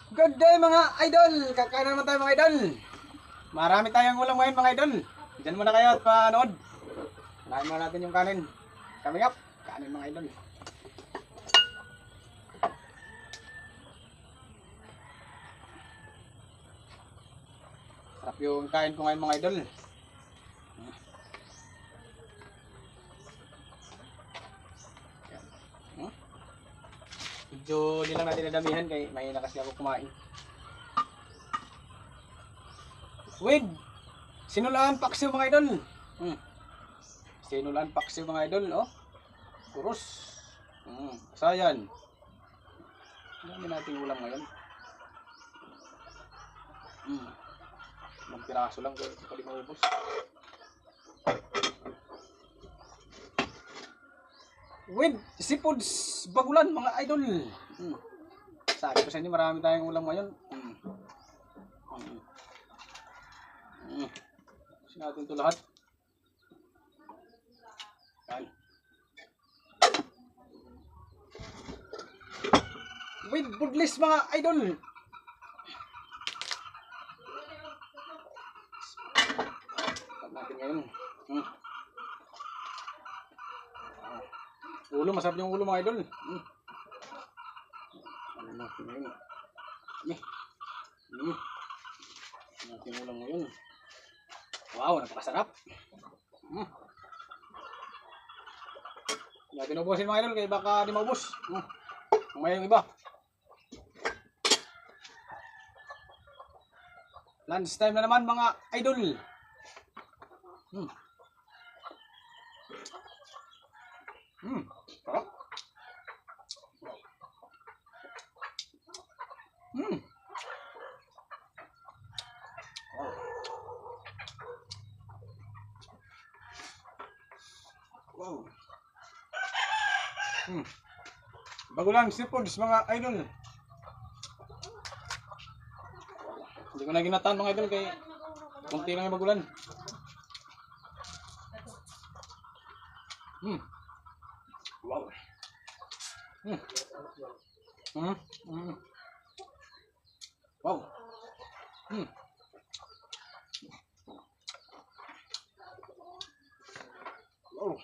Good day mga idol! Kakain na naman tayo mga idol. Marami tayong ulam ngayon mga idol. Diyan muna kayo at panood. Unahin muna natin yung kanin. Coming up, kanin mga idol. Sarap yung kain ko ngayon mga idol. Medyo di lang natin nadamihan kay may kasi ako kumain. With sinulaan paksiw mga idol. Sinulaan paksiw mga idol, oh. Puros. Sayan. Dami nating ulam ngayon. Ilang piraso lang kaya hindi maubos. With seafoods bagulan mga idol. Sabi ko sa inyo marami tayong ulam ngayon. Kasi natin ito lahat. Yan. With budlis mga idol. Tat natin ngayon. Ulo, masarap yung ulo mga idol. Ano natin ngayon? Natin ulam ngayon. Wow, napakasarap. Natin ubusin mga idol, kaya baka di maubos. Mamaya yung iba. Lunch time na naman mga idol. Sarap. Wow. Bagulang seafoods mga idol. Hindi ko na ginataan mga idol kay kunti lang yung bagulan. Wow. Wow. Wow. Wow. Wow.